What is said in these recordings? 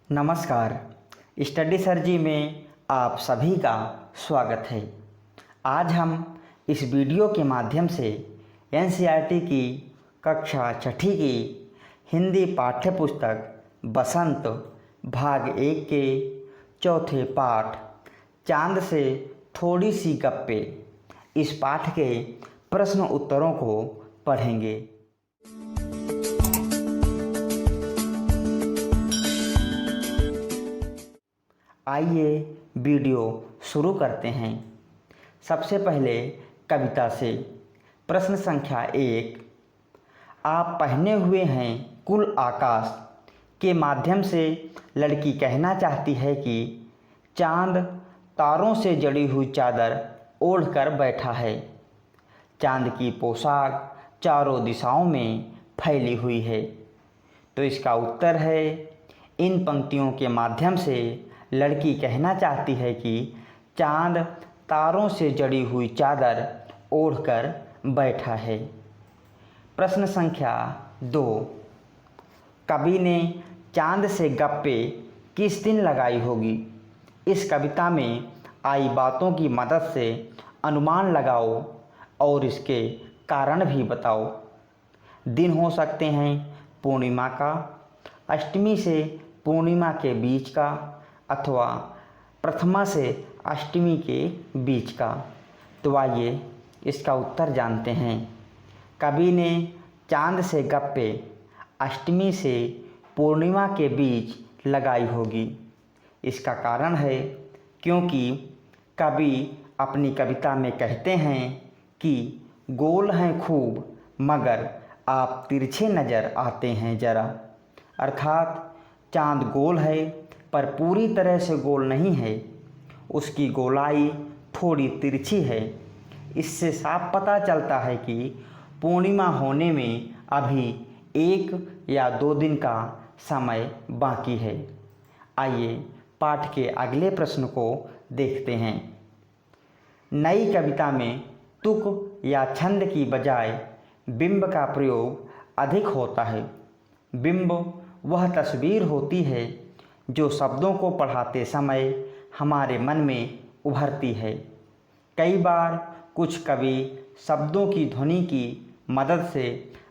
नमस्कार। स्टडी सर्जी में आप सभी का स्वागत है। आज हम इस वीडियो के माध्यम से एनसीईआरटी की कक्षा छठी की हिंदी पाठ्य पुस्तक बसंत भाग 1 के चौथे पाठ चांद से थोड़ी सी गप्पें इस पाठ के प्रश्न उत्तरों को पढ़ेंगे। आइए वीडियो शुरू करते हैं। सबसे पहले कविता से प्रश्न संख्या 1। आप पहने हुए हैं कुल आकाश के माध्यम से लड़की कहना चाहती है कि चांद तारों से जड़ी हुई चादर ओढ़कर बैठा है। चांद की पोशाक चारों दिशाओं में फैली हुई है। तो इसका उत्तर है, इन पंक्तियों के माध्यम से लड़की कहना चाहती है कि चांद तारों से जड़ी हुई चादर ओढ़कर बैठा है। प्रश्न संख्या 2। कवि ने चांद से गप्पे किस दिन लगाई होगी? इस कविता में आई बातों की मदद से अनुमान लगाओ और इसके कारण भी बताओ। दिन हो सकते हैं पूर्णिमा का, अष्टमी से पूर्णिमा के बीच का, अथवा प्रथमा से अष्टमी के बीच का। तो आइए इसका उत्तर जानते हैं। कवि ने चांद से गप्पे अष्टमी से पूर्णिमा के बीच लगाई होगी। इसका कारण है क्योंकि कवि अपनी कविता में कहते हैं कि गोल हैं खूब मगर आप तिरछे नज़र आते हैं ज़रा। अर्थात चांद गोल है पर पूरी तरह से गोल नहीं है, उसकी गोलाई थोड़ी तिरछी है। इससे साफ पता चलता है कि पूर्णिमा होने में अभी 1 या 2 दिन का समय बाकी है। आइए पाठ के अगले प्रश्न को देखते हैं। नई कविता में तुक या छंद की बजाय बिंब का प्रयोग अधिक होता है। बिंब वह तस्वीर होती है जो शब्दों को पढ़ाते समय हमारे मन में उभरती है। कई बार कुछ कवि शब्दों की ध्वनि की मदद से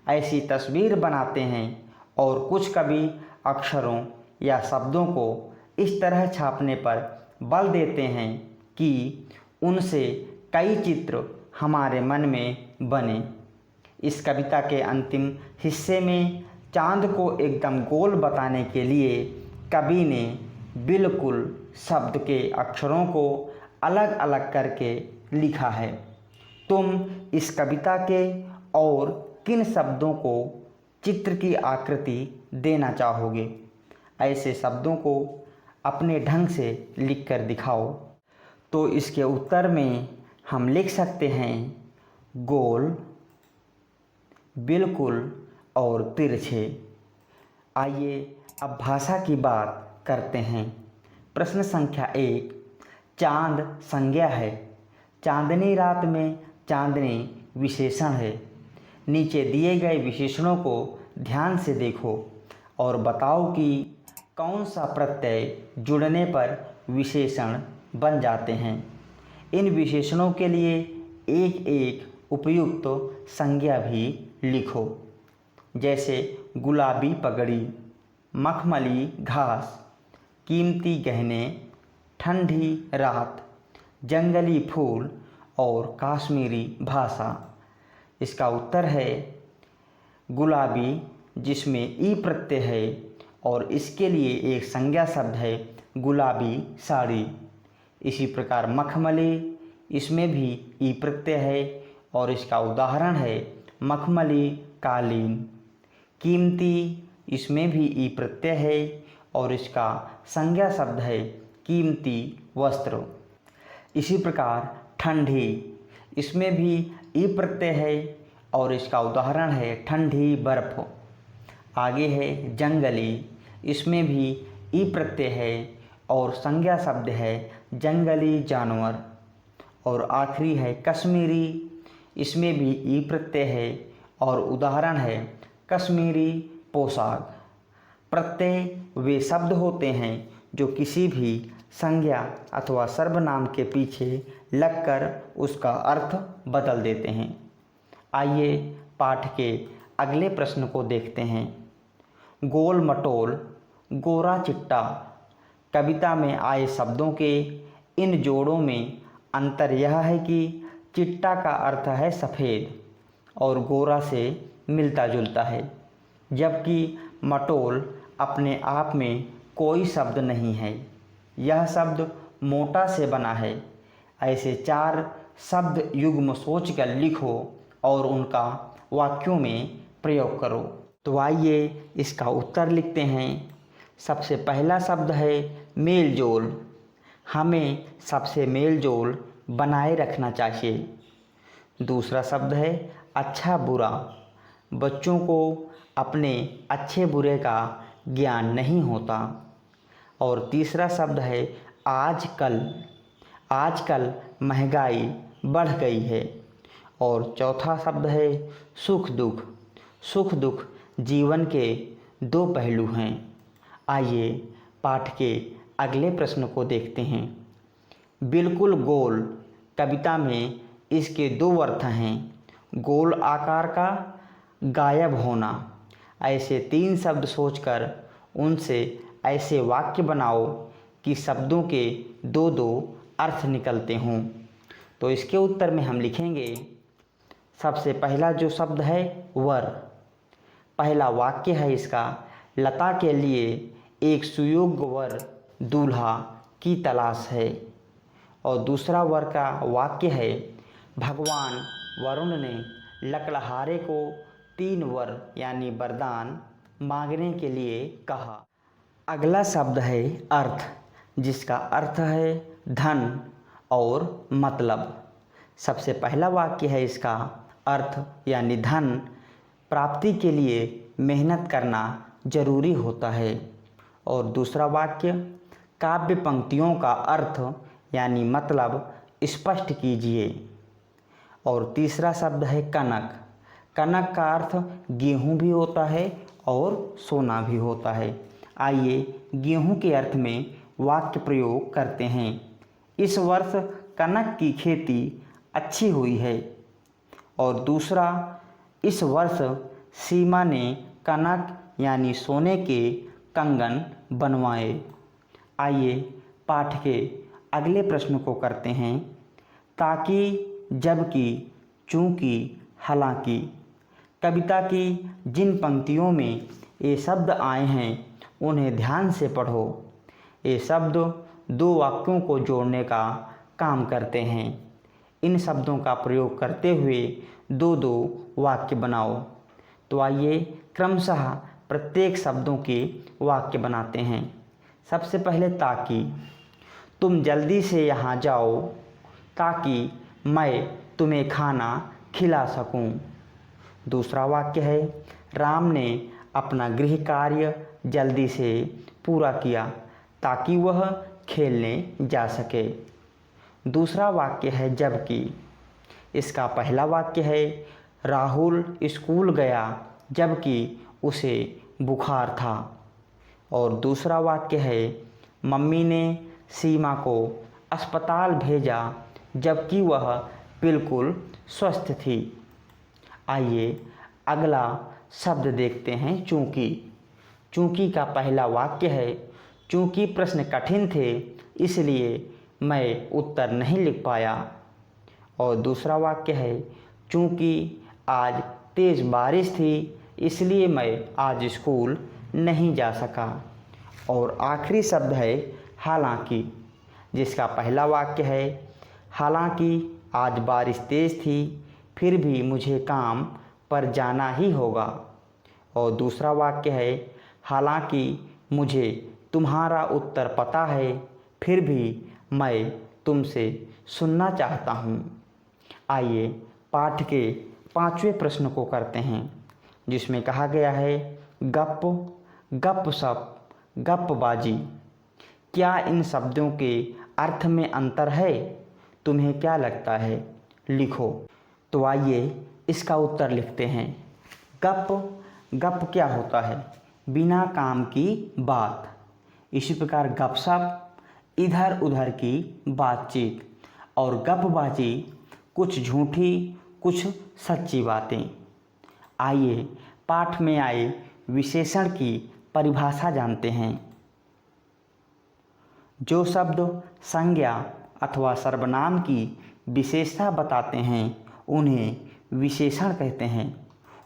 ऐसी तस्वीर बनाते हैं और कुछ कवि अक्षरों या शब्दों को इस तरह छापने पर बल देते हैं कि उनसे कई चित्र हमारे मन में बने। इस कविता के अंतिम हिस्से में चांद को एकदम गोल बताने के लिए कवि ने बिल्कुल शब्द के अक्षरों को अलग अलग करके लिखा है। तुम इस कविता के और किन शब्दों को चित्र की आकृति देना चाहोगे? ऐसे शब्दों को अपने ढंग से लिखकर दिखाओ। तो इसके उत्तर में हम लिख सकते हैं गोल, बिल्कुल और तिरछे। आइए अब भाषा की बात करते हैं। प्रश्न संख्या 1। चांद संज्ञा है। चांदनी रात में चांदनी विशेषण है। नीचे दिए गए विशेषणों को ध्यान से देखो और बताओ कि कौन सा प्रत्यय जुड़ने पर विशेषण बन जाते हैं। इन विशेषणों के लिए एक एक उपयुक्त संज्ञा भी लिखो, जैसे गुलाबी पगड़ी, मखमली घास, कीमती गहने, ठंडी रात, जंगली फूल और कश्मीरी भाषा। इसका उत्तर है गुलाबी, जिसमें ई प्रत्यय है और इसके लिए एक संज्ञा शब्द है गुलाबी साड़ी। इसी प्रकार मखमली, इसमें भी ई प्रत्यय है और इसका उदाहरण है मखमली कालीन। कीमती, इसमें भी ई प्रत्यय है और इसका संज्ञा शब्द है कीमती वस्त्र। इसी प्रकार ठंडी, इसमें भी ई प्रत्यय है और इसका उदाहरण है ठंडी बर्फ। आगे है जंगली, इसमें भी ई प्रत्यय है और संज्ञा शब्द है जंगली जानवर। और आखिरी है कश्मीरी, इसमें भी ई प्रत्यय है और उदाहरण है कश्मीरी पोशाक। प्रत्यय वे शब्द होते हैं जो किसी भी संज्ञा अथवा सर्वनाम के पीछे लगकर उसका अर्थ बदल देते हैं। आइए पाठ के अगले प्रश्न को देखते हैं। गोल मटोल, गोरा चिट्टा कविता में आए शब्दों के इन जोड़ों में अंतर यह है कि चिट्टा का अर्थ है सफ़ेद और गोरा से मिलता जुलता है, जबकि मटोल अपने आप में कोई शब्द नहीं है। यह शब्द मोटा से बना है। ऐसे 4 शब्द युग्म सोचकर लिखो और उनका वाक्यों में प्रयोग करो। तो आइए इसका उत्तर लिखते हैं। सबसे पहला शब्द है मेल जोल। हमें सबसे मेल जोल बनाए रखना चाहिए। दूसरा शब्द है अच्छा बुरा। बच्चों को अपने अच्छे बुरे का ज्ञान नहीं होता। और तीसरा शब्द है आजकल। आजकल महंगाई बढ़ गई है। और चौथा शब्द है सुख दुख। सुख दुख जीवन के 2 पहलू हैं। आइए पाठ के अगले प्रश्न को देखते हैं। बिल्कुल गोल कविता में इसके 2 अर्थ हैं। गोल आकार का गायब होना। ऐसे 3 शब्द सोचकर उनसे ऐसे वाक्य बनाओ कि शब्दों के 2-2 अर्थ निकलते हों। तो इसके उत्तर में हम लिखेंगे। सबसे पहला जो शब्द है वर। पहला वाक्य है इसका, लता के लिए एक सुयोग्य वर दूल्हा की तलाश है। और दूसरा वर का वाक्य है, भगवान वरुण ने लकड़हारे को 3 वर यानी वरदान मांगने के लिए कहा। अगला शब्द है अर्थ, जिसका अर्थ है धन और मतलब। सबसे पहला वाक्य है इसका, अर्थ यानी धन प्राप्ति के लिए मेहनत करना जरूरी होता है। और दूसरा वाक्य, काव्य पंक्तियों का अर्थ यानी मतलब स्पष्ट कीजिए। और तीसरा शब्द है कनक। कनक का अर्थ गेहूँ भी होता है और सोना भी होता है। आइए गेहूँ के अर्थ में वाक्य प्रयोग करते हैं। इस वर्ष कनक की खेती अच्छी हुई है। और दूसरा, इस वर्ष सीमा ने कनक यानी सोने के कंगन बनवाए। आइए पाठ के अगले प्रश्न को करते हैं। ताकि, जबकि, चूँकि, हालांकि कविता की जिन पंक्तियों में ये शब्द आए हैं उन्हें ध्यान से पढ़ो। ये शब्द 2 वाक्यों को जोड़ने का काम करते हैं। इन शब्दों का प्रयोग करते हुए 2-2 वाक्य बनाओ। तो आइए क्रमशः प्रत्येक शब्दों के वाक्य बनाते हैं। सबसे पहले ताकि, तुम जल्दी से यहाँ जाओ ताकि मैं तुम्हें खाना खिला सकूं। दूसरा वाक्य है, राम ने अपना गृह कार्य जल्दी से पूरा किया ताकि वह खेलने जा सके। दूसरा वाक्य है जबकि। इसका पहला वाक्य है, राहुल स्कूल गया जबकि उसे बुखार था। और दूसरा वाक्य है, मम्मी ने सीमा को अस्पताल भेजा जबकि वह बिल्कुल स्वस्थ थी। आइए अगला शब्द देखते हैं चूँकि। चूँकि का पहला वाक्य है, चूँकि प्रश्न कठिन थे इसलिए मैं उत्तर नहीं लिख पाया। और दूसरा वाक्य है, चूँकि आज तेज़ बारिश थी इसलिए मैं आज स्कूल नहीं जा सका। और आखिरी शब्द है हालांकि, जिसका पहला वाक्य है, हालांकि आज बारिश तेज़ थी फिर भी मुझे काम पर जाना ही होगा। और दूसरा वाक्य है, हालांकि मुझे तुम्हारा उत्तर पता है फिर भी मैं तुमसे सुनना चाहता हूँ। आइए पाठ के 5वें प्रश्न को करते हैं, जिसमें कहा गया है, गप, गपशप, गपबाजी। क्या इन शब्दों के अर्थ में अंतर है? तुम्हें क्या लगता है? लिखो। तो आइए इसका उत्तर लिखते हैं। गप, गप क्या होता है? बिना काम की बात। इसी प्रकार गपशप, इधर उधर की बातचीत। और गपबाजी, कुछ झूठी कुछ सच्ची बातें। आइए पाठ में आए विशेषण की परिभाषा जानते हैं। जो शब्द संज्ञा अथवा सर्वनाम की विशेषता बताते हैं उन्हें विशेषण कहते हैं।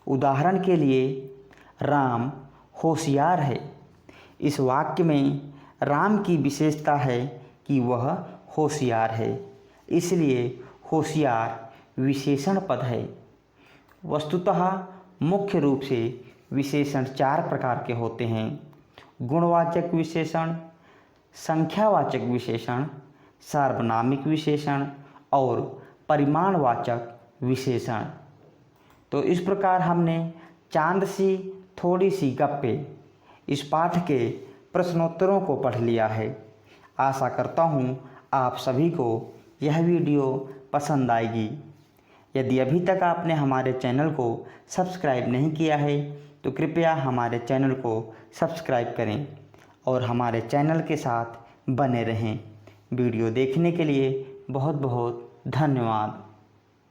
उदाहरण के लिए, राम होशियार है। इस वाक्य में राम की विशेषता है कि वह होशियार है, इसलिए होशियार विशेषण पद है। वस्तुतः मुख्य रूप से विशेषण 4 प्रकार के होते हैं: गुणवाचक विशेषण, संख्यावाचक विशेषण, सार्वनामिक विशेषण और परिमाणवाचक विशेषण। तो इस प्रकार हमने चांद सी थोड़ी सी गप्पे इस पाठ के प्रश्नोत्तरों को पढ़ लिया है। आशा करता हूँ आप सभी को यह वीडियो पसंद आएगी। यदि अभी तक आपने हमारे चैनल को सब्सक्राइब नहीं किया है तो कृपया हमारे चैनल को सब्सक्राइब करें और हमारे चैनल के साथ बने रहें। वीडियो देखने के लिए बहुत बहुत धन्यवाद।